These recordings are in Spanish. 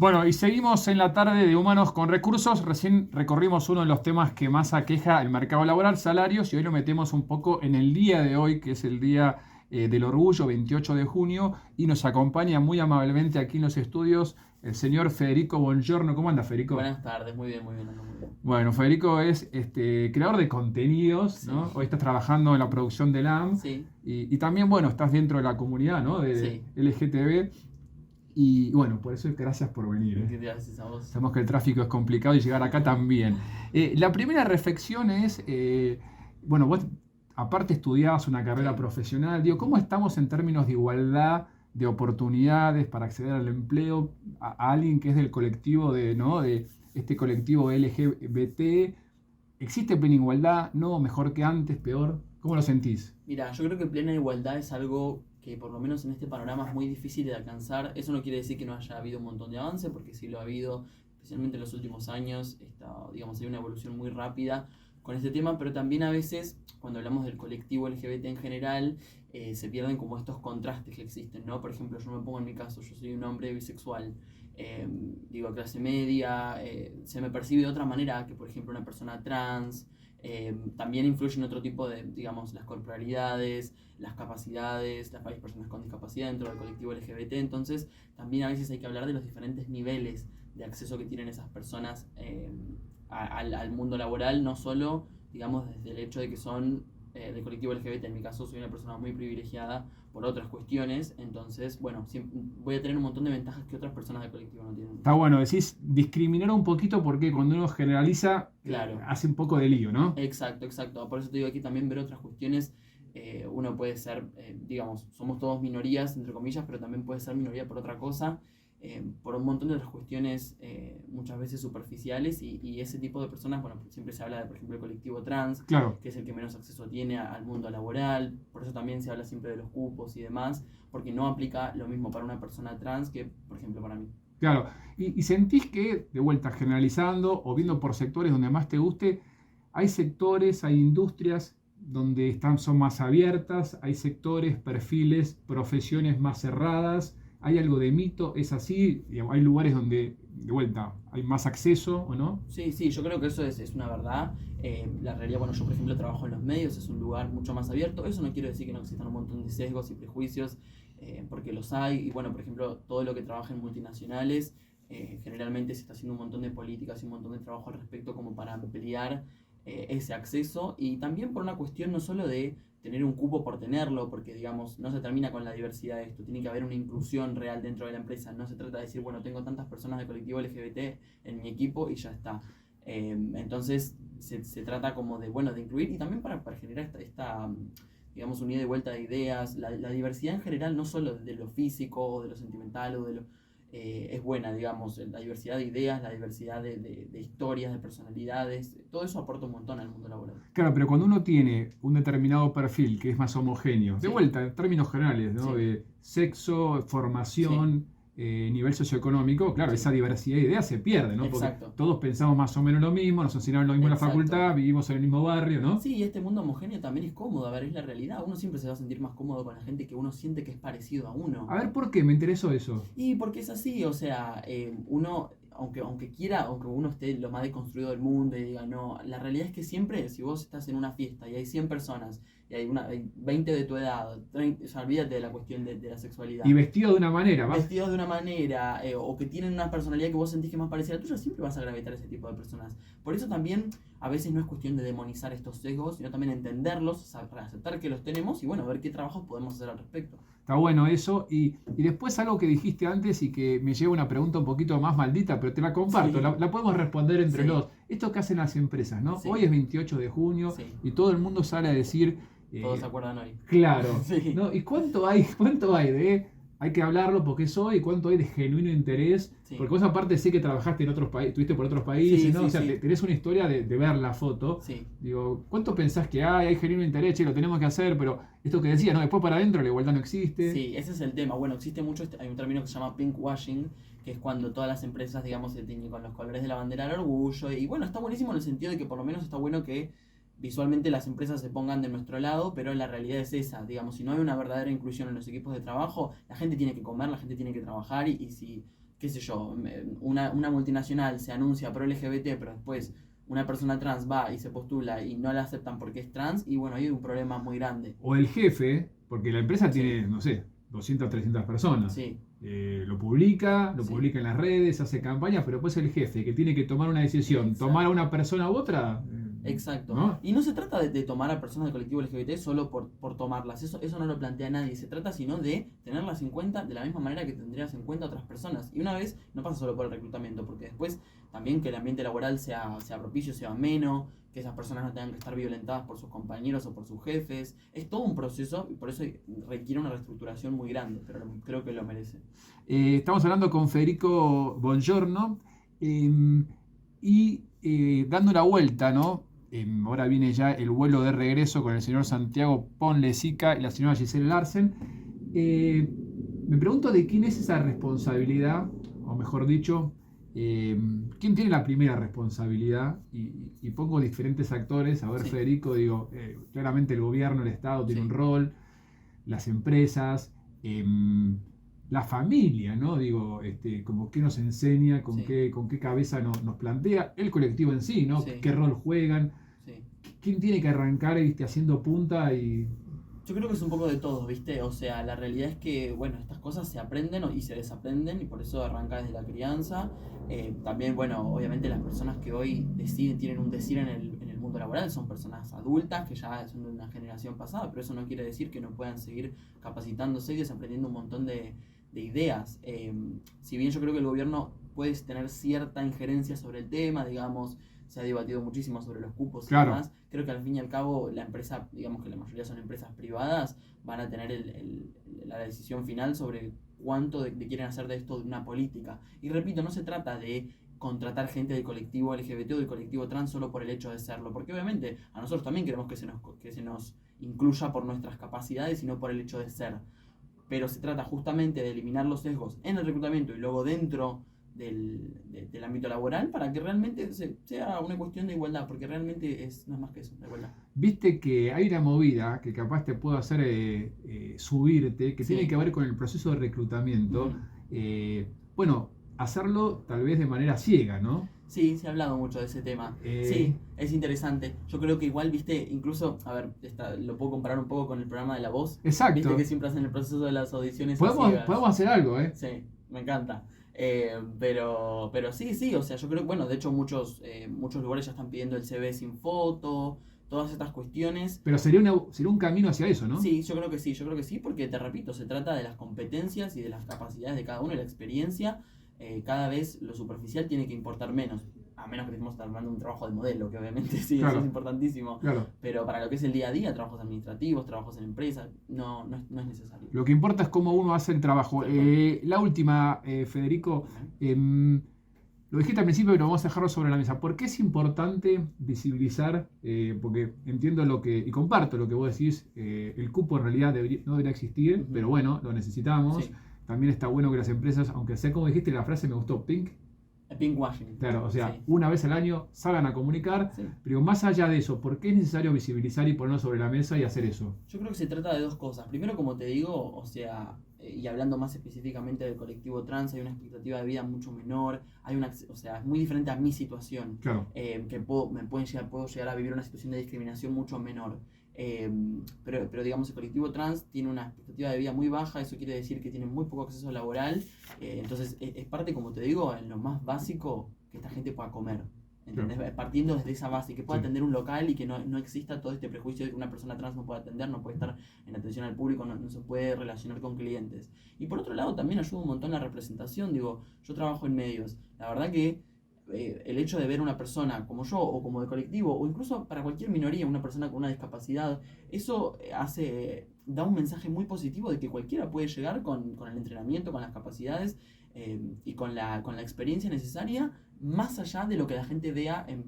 Bueno, y seguimos en la tarde de Humanos con Recursos. Recién recorrimos uno de los temas que más aqueja el mercado laboral, salarios, y hoy lo metemos un poco en el día de hoy, que es el día del orgullo, 28 de junio, y nos acompaña muy amablemente aquí en los estudios el señor Federico Bongiorno. ¿Cómo anda, Federico? Buenas tardes, muy bien, ando muy bien. Bueno, Federico es creador de contenidos, Sí, ¿no? Hoy estás trabajando en la producción de LAM sí, y también, bueno, estás dentro de la comunidad, ¿no? De sí. LGTB. Y bueno, por eso gracias por venir, ¿eh? Gracias a vos. Sabemos que el tráfico es complicado y llegar acá también. La primera reflexión es, bueno, vos aparte estudiabas una carrera Sí. profesional, digo, ¿cómo Ujú. estamos en términos de igualdad de oportunidades para acceder al empleo a alguien que es del colectivo de, ¿no? De este colectivo LGBT? ¿Existe plena igualdad? ¿No? ¿Mejor que antes? ¿Peor? ¿Cómo lo sentís? Mira, yo creo que plena igualdad es algo que por lo menos en este panorama es muy difícil de alcanzar. Eso no quiere decir que no haya habido un montón de avance, porque sí lo ha habido, especialmente en los últimos años. Digamos, hay una evolución muy rápida con este tema, pero también a veces, cuando hablamos del colectivo LGBT en general, se pierden como estos contrastes que existen, ¿no? Por ejemplo, yo me pongo en mi caso, yo soy un hombre bisexual, eh, digo, clase media, se me percibe de otra manera que, por ejemplo, una persona trans. También influyen otro tipo de, digamos, las corporalidades, las capacidades, las varias personas con discapacidad dentro del colectivo LGBT. Entonces, también a veces hay que hablar de los diferentes niveles de acceso que tienen esas personas al mundo laboral, no solo, digamos, desde el hecho de que son del colectivo LGBT. En mi caso, soy una persona muy privilegiada por otras cuestiones, entonces, bueno, voy a tener un montón de ventajas que otras personas del colectivo no tienen. Está bueno, decís discriminar un poquito porque cuando uno generaliza Claro. hace un poco de lío, ¿no? Exacto, exacto. Por eso te digo aquí también ver otras cuestiones. Uno puede ser, digamos, somos todos minorías, entre comillas, pero también puede ser minoría por otra cosa, por un montón de otras cuestiones muchas veces superficiales y ese tipo de personas, bueno, siempre se habla de, por ejemplo, el colectivo trans, Claro, que es el que menos acceso tiene al mundo laboral, por eso también se habla siempre de los cupos y demás, porque no aplica lo mismo para una persona trans que, por ejemplo, para mí. claro. Y sentís que, de vuelta, generalizando o viendo Sí, por sectores donde más te guste, hay sectores, hay industrias donde son más abiertas, hay sectores, perfiles, profesiones más cerradas, hay algo de mito, es así, digamos, hay lugares donde, de vuelta, hay más acceso o no. sí, sí, yo creo que eso es una verdad. La realidad, bueno, yo por ejemplo trabajo en los medios, es un lugar mucho más abierto. Eso no quiere decir que no existan un montón de sesgos y prejuicios, porque los hay. Y bueno, por ejemplo, todo lo que trabaja en multinacionales, generalmente se está haciendo un montón de políticas y un montón de trabajo al respecto como para ampliar ese acceso. Y también por una cuestión no solo de tener un cupo por tenerlo, porque digamos, no se termina con la diversidad de esto, tiene que haber una inclusión real dentro de la empresa. No se trata de decir, bueno, tengo tantas personas del colectivo LGBT en mi equipo y ya está. Entonces se trata como de, bueno, de incluir y también para generar digamos, unidad de vuelta de ideas, la diversidad en general, no solo de lo físico o de lo sentimental o de lo... es buena, digamos, la diversidad de ideas, la diversidad de historias, de personalidades, todo eso aporta un montón al mundo laboral. Claro, pero cuando uno tiene un determinado perfil que es más homogéneo, de Sí, vuelta, en términos generales, ¿no? sí, De sexo, sí, formación, nivel socioeconómico, claro, esa sí, diversidad de ideas se pierde, ¿no? Porque exacto, todos pensamos más o menos lo mismo, nos enseñaron lo mismo en la exacto. facultad, vivimos en el mismo barrio, ¿no? Sí, y este mundo homogéneo también es cómodo, a ver, es la realidad. Uno siempre se va a sentir más cómodo con la gente que uno siente que es parecido a uno. A ver, ¿por qué? Me interesó eso. Y porque es así, o sea, uno, aunque quiera, aunque uno esté lo más deconstruido del mundo y diga, no, la realidad es que siempre, si vos estás en una fiesta y hay 100 personas y hay 20 de tu edad, 30, o sea, olvídate de la cuestión de la Y sexualidad, vestido de una manera, más. vestidos de una manera o que tienen una personalidad que vos sentís que es más parecida a la tuya, siempre vas a gravitar a ese tipo de personas. Por eso también a veces no es cuestión de demonizar estos sesgos, sino también entenderlos, aceptar que los tenemos y bueno, ver qué trabajos podemos hacer al respecto. Está bueno eso. Y después algo que dijiste antes y que me lleva una pregunta un poquito más maldita, pero te la comparto, Sí, la podemos responder entre sí, los. Esto que hacen las empresas, ¿no? Hoy sí, es 28 de junio sí. y todo el mundo sale a decir, Todos eh, se acuerdan hoy. claro, Sí, ¿no? ¿Y cuánto hay de, hay que hablarlo porque es hoy, cuánto hay de genuino interés? sí, Porque vos aparte sé que trabajaste en otros países, estuviste por otros países, sí, ¿no? O sí, sea, sí, tenés una historia de ver la foto. sí. Digo, ¿cuánto pensás que hay genuino interés? Che, lo tenemos que hacer, pero esto que decía, ¿no? Después para adentro la igualdad no existe. Sí, ese es el tema. Bueno, existe mucho, hay un término que se llama pink washing, que es cuando todas las empresas, digamos, se tiñen con los colores de la bandera del orgullo. Y bueno, está buenísimo en el sentido de que por lo menos está bueno que visualmente las empresas se pongan de nuestro lado, pero la realidad es esa. Digamos, si no hay una verdadera inclusión en los equipos de trabajo, la gente tiene que comer, la gente tiene que trabajar y si qué sé yo, una multinacional se anuncia pro LGBT, pero después una persona trans va y se postula y no la aceptan porque es trans, y bueno, ahí hay un problema muy grande. O el jefe, porque la empresa Sí, tiene, no sé, 200, 300 personas. sí, Lo sí, publica en las redes, hace campañas, pero después el jefe que tiene que tomar una decisión, tomar a exacto. una persona u otra, Exacto. ¿no? Y no se trata de tomar a personas del colectivo LGBT solo por tomarlas. Eso no lo plantea nadie. Se trata sino de tenerlas en cuenta de la misma manera que tendrías en cuenta a otras personas. Y una vez, no pasa solo por el reclutamiento, porque después también que el ambiente laboral sea propicio, sea ameno, que esas personas no tengan que estar violentadas por sus compañeros o por sus jefes. Es todo un proceso y por eso requiere una reestructuración muy grande, pero creo que lo merece. Estamos hablando con Federico Bongiorno y dando una vuelta, ¿no? Ahora viene ya el vuelo de regreso con el señor Santiago Ponlecica y la señora Giselle Larsen. Eh, Me pregunto de quién es esa responsabilidad, o mejor dicho, quién tiene la primera responsabilidad, y pongo diferentes actores. A ver, Sí, Federico, digo, claramente el gobierno, el Estado tiene un sí, rol, las empresas, la familia, ¿no? Digo, como qué nos enseña, sí, con qué cabeza nos plantea, el colectivo en sí, ¿no? sí, ¿Qué rol juegan? sí. ¿Quién tiene que arrancar, viste, haciendo punta y... Yo creo que es un poco de todo, ¿viste? O sea, la realidad es que, bueno, estas cosas se aprenden y se desaprenden y por eso arranca desde la crianza. También, bueno, obviamente las personas que hoy deciden, tienen un decir en el mundo laboral son personas adultas que ya son de una generación pasada, pero eso no quiere decir que no puedan seguir capacitándose y desaprendiendo un montón de ideas. Si bien yo creo que el gobierno puede tener cierta injerencia sobre el tema, digamos, se ha debatido muchísimo sobre los cupos y Claro, demás. Creo que al fin y al cabo la empresa, digamos que la mayoría son empresas privadas, van a tener la decisión final sobre cuánto quieren hacer de esto una política. Y repito, no se trata de contratar gente del colectivo LGBT o del colectivo trans solo por el hecho de serlo, porque obviamente a nosotros también queremos que se nos incluya por nuestras capacidades y no por el hecho de ser. Pero se trata justamente de eliminar los sesgos en el reclutamiento y luego dentro del ámbito laboral para que realmente sea una cuestión de igualdad, porque realmente no es más que eso, la igualdad. viste que hay una movida que capaz te puede hacer subirte, que tiene Sí, que ver con el proceso de reclutamiento. ujú. Bueno, hacerlo tal vez de manera ciega, ¿no? Sí, se ha hablado mucho de ese tema. Eh, Sí, es interesante. Yo creo que igual, viste, incluso, a ver, lo puedo comparar un poco con el programa de La Voz. Viste que exacto. siempre hacen el proceso de las audiciones a Podemos ciegas. hacer algo, ¿eh? Sí, me encanta. Pero sí, sí, o sea, yo creo, bueno, de hecho muchos lugares ya están pidiendo el CV sin foto, todas estas cuestiones. Pero sería un camino hacia eso, ¿no? Sí, yo creo que sí, porque te repito, se trata de las competencias y de las capacidades de cada uno y la experiencia. Cada vez lo superficial tiene que importar menos, a menos que estemos hablando de un trabajo de modelo, que obviamente sí, eso es Claro, importantísimo. claro. Pero para lo que es el día a día, trabajos administrativos, trabajos en empresas, no es necesario. Lo que importa es cómo uno hace el trabajo. Tal cual. La última, Federico, Dime. em, lo dijiste al principio, pero vamos a dejarlo sobre la mesa. ¿Por qué es importante visibilizar? Porque entiendo lo que, y comparto lo que vos decís, el cupo en realidad no debería existir, pero Ujú. bueno, lo necesitamos. Sí, También está bueno que las empresas, aunque sea como dijiste, la frase me gustó, pink, pinkwashing. claro, o sea, Sí, una vez al año salgan a comunicar, sí. pero más allá de eso, ¿por qué es necesario visibilizar y ponerlo sobre la mesa y hacer eso? Yo creo que se trata de dos cosas. Primero, como te digo, o sea, y hablando más específicamente del colectivo trans, hay una expectativa de vida mucho menor, o sea, es muy diferente a mi situación, Claro, que puedo llegar a vivir una situación de discriminación mucho menor. Pero digamos, el colectivo trans tiene una expectativa de vida muy baja, eso quiere decir que tiene muy poco acceso laboral, entonces es parte, como te digo, en lo más básico que esta gente pueda comer. claro, ¿Entendés? Partiendo desde esa base, que pueda sí. atender un local y que no exista todo este prejuicio de que una persona trans no puede atender, no puede estar en atención al público, no se puede relacionar con clientes. Y por otro lado, también ayuda un montón la representación. Digo, yo trabajo en medios. La verdad que el hecho de ver una persona como yo o como de colectivo, o incluso para cualquier minoría, una persona con una discapacidad, eso da un mensaje muy positivo de que cualquiera puede llegar con el entrenamiento, con las capacidades y con la experiencia necesaria más allá de lo que la gente vea en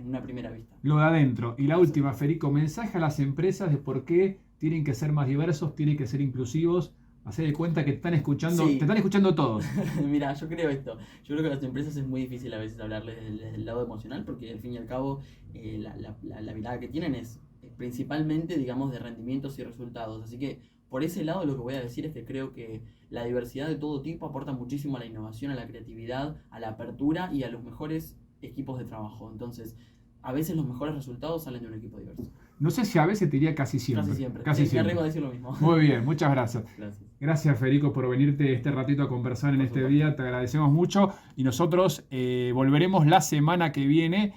una primera vista. Lo de adentro. Y la última, Exacto. Federico, mensaje a las empresas de por qué tienen que ser más diversos, tienen que ser inclusivos. Hacer de cuenta que te Sí, están escuchando todos. mira, yo creo esto. Yo creo que a las empresas es muy difícil a veces hablarles desde el lado emocional porque al fin y al cabo la mirada que tienen es principalmente, digamos, de rendimientos y resultados. Así que por ese lado lo que voy a decir es que creo que la diversidad de todo tipo aporta muchísimo a la innovación, a la creatividad, a la apertura y a los mejores equipos de trabajo. Entonces, a veces los mejores resultados salen de un equipo diverso. No sé si a veces te diría casi siempre. Casi siempre. Casi Sí, me siempre. arriesgo a decir lo mismo. Muy bien, muchas gracias. Gracias. Gracias, Federico, por venirte este ratito a conversar en Por este supuesto. día. Te agradecemos mucho y nosotros volveremos la semana que viene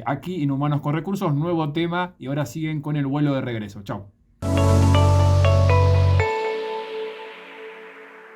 aquí en Humanos con Recursos. Nuevo tema y ahora siguen con el vuelo de regreso. Chau.